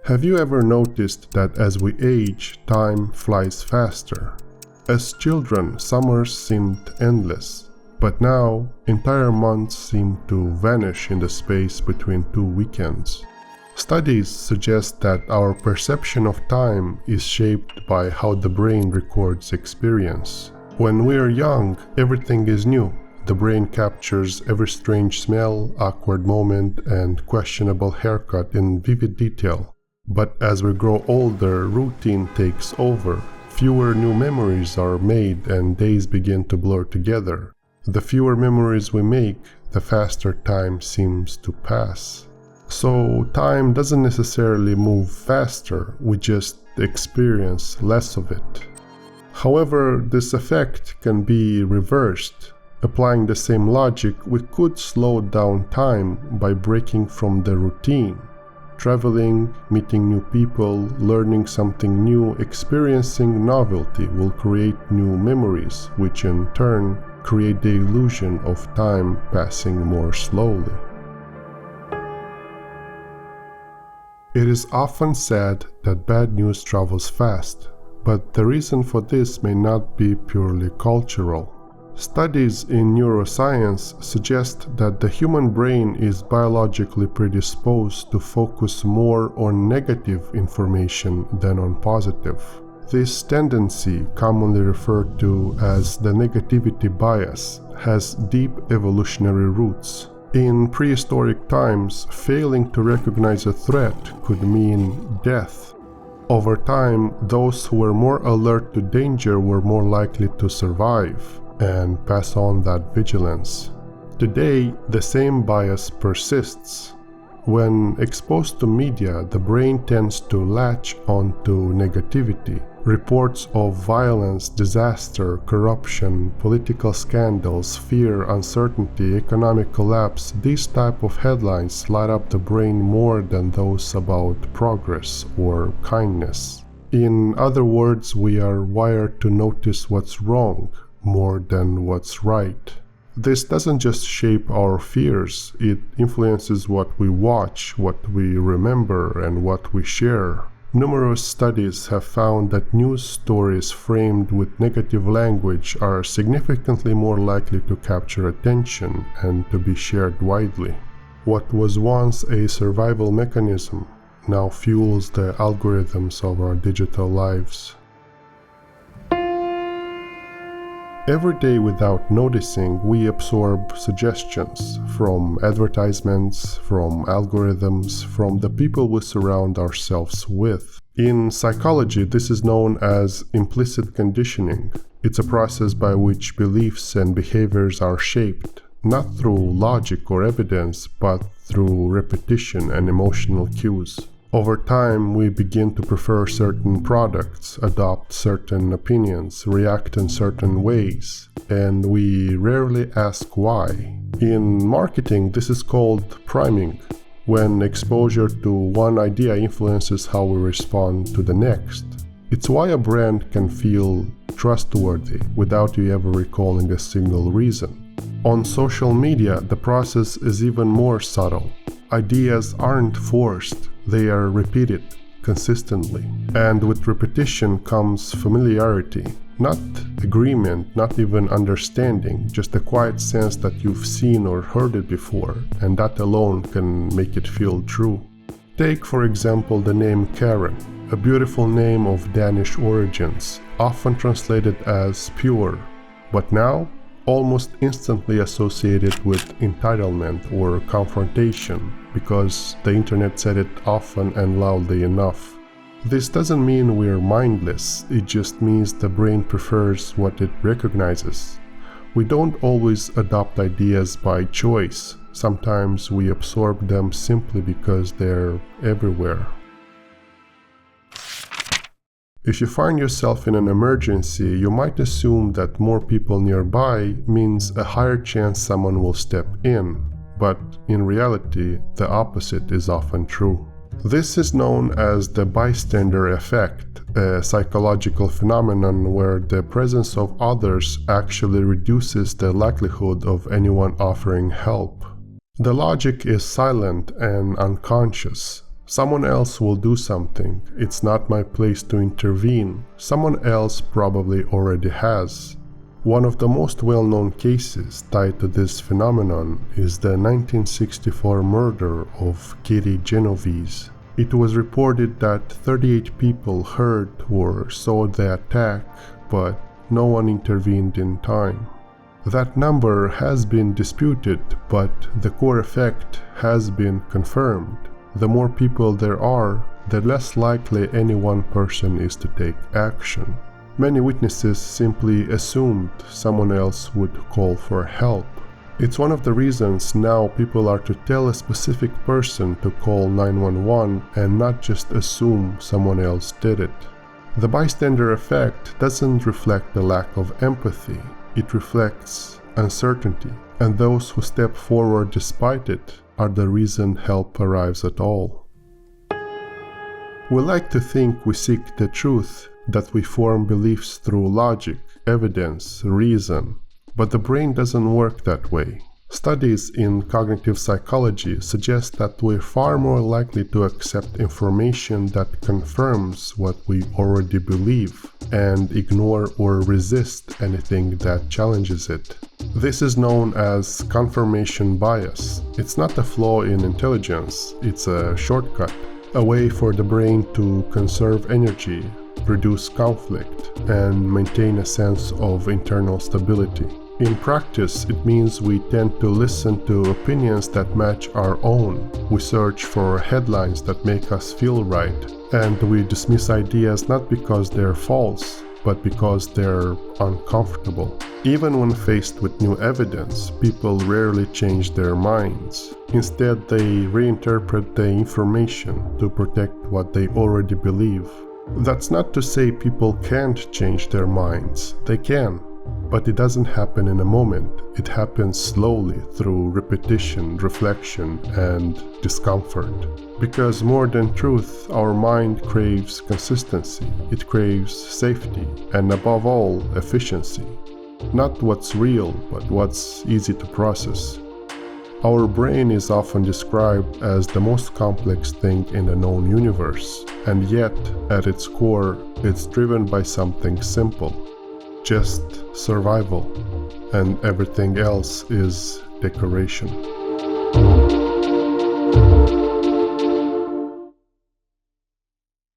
Have you ever noticed that as we age, time flies faster? As children, summers seemed endless, but now entire months seem to vanish in the space between two weekends. Studies suggest that our perception of time is shaped by how the brain records experience. When we are young, everything is new. The brain captures every strange smell, awkward moment, and questionable haircut in vivid detail. But as we grow older, routine takes over. Fewer new memories are made and days begin to blur together. The fewer memories we make, the faster time seems to pass. So time doesn't necessarily move faster, we just experience less of it. However, this effect can be reversed. Applying the same logic, we could slow down time by breaking from the routine. Traveling, meeting new people, learning something new, experiencing novelty will create new memories, which in turn create the illusion of time passing more slowly. It is often said that bad news travels fast, but the reason for this may not be purely cultural. Studies in neuroscience suggest that the human brain is biologically predisposed to focus more on negative information than on positive. This tendency, commonly referred to as the negativity bias, has deep evolutionary roots. In prehistoric times, failing to recognize a threat could mean death. Over time, those who were more alert to danger were more likely to survive and pass on that vigilance. Today, the same bias persists. When exposed to media, the brain tends to latch onto negativity. Reports of violence, disaster, corruption, political scandals, fear, uncertainty, economic collapse, these type of headlines light up the brain more than those about progress or kindness. In other words, we are wired to notice what's wrong more than what's right. This doesn't just shape our fears, it influences what we watch, what we remember, and what we share. Numerous studies have found that news stories framed with negative language are significantly more likely to capture attention and to be shared widely. What was once a survival mechanism now fuels the algorithms of our digital lives. Every day without noticing, we absorb suggestions from advertisements, from algorithms, from the people we surround ourselves with. In psychology, this is known as implicit conditioning. It's a process by which beliefs and behaviors are shaped, not through logic or evidence, but through repetition and emotional cues. Over time, we begin to prefer certain products, adopt certain opinions, react in certain ways, and we rarely ask why. In marketing, this is called priming, when exposure to one idea influences how we respond to the next. It's why a brand can feel trustworthy without you ever recalling a single reason. On social media, the process is even more subtle. Ideas aren't forced, they are repeated consistently. And with repetition comes familiarity, not agreement, not even understanding, just a quiet sense that you've seen or heard it before, and that alone can make it feel true. Take, for example, the name Karen, a beautiful name of Danish origins, often translated as pure, but now almost instantly associated with entitlement or confrontation because the internet said it often and loudly enough. This doesn't mean we're mindless, it just means the brain prefers what it recognizes. We don't always adopt ideas by choice, sometimes we absorb them simply because they're everywhere. If you find yourself in an emergency, you might assume that more people nearby means a higher chance someone will step in, but in reality, the opposite is often true. This is known as the bystander effect, a psychological phenomenon where the presence of others actually reduces the likelihood of anyone offering help. The logic is silent and unconscious. Someone else will do something. It's not my place to intervene. Someone else probably already has. One of the most well-known cases tied to this phenomenon is the 1964 murder of Kitty Genovese. It was reported that 38 people heard or saw the attack, but no one intervened in time. That number has been disputed, but the core effect has been confirmed. The more people there are, the less likely any one person is to take action. Many witnesses simply assumed someone else would call for help. It's one of the reasons now people are to tell a specific person to call 911 and not just assume someone else did it. The bystander effect doesn't reflect the lack of empathy, it reflects uncertainty, and those who step forward despite it are the reason help arrives at all. We like to think we seek the truth, that we form beliefs through logic, evidence, reason, but the brain doesn't work that way. Studies in cognitive psychology suggest that we're far more likely to accept information that confirms what we already believe and ignore or resist anything that challenges it. This is known as confirmation bias. It's not a flaw in intelligence, it's a shortcut, a way for the brain to conserve energy, reduce conflict, and maintain a sense of internal stability. In practice, it means we tend to listen to opinions that match our own. We search for headlines that make us feel right, and we dismiss ideas not because they're false, but because they're uncomfortable. Even when faced with new evidence, people rarely change their minds. Instead, they reinterpret the information to protect what they already believe. That's not to say people can't change their minds. They can. But it doesn't happen in a moment. It happens slowly through repetition, reflection, and discomfort. Because more than truth, our mind craves consistency. It craves safety, and above all, efficiency. Not what's real, but what's easy to process. Our brain is often described as the most complex thing in the known universe, and yet, at its core, it's driven by something simple. Just survival, and everything else is decoration.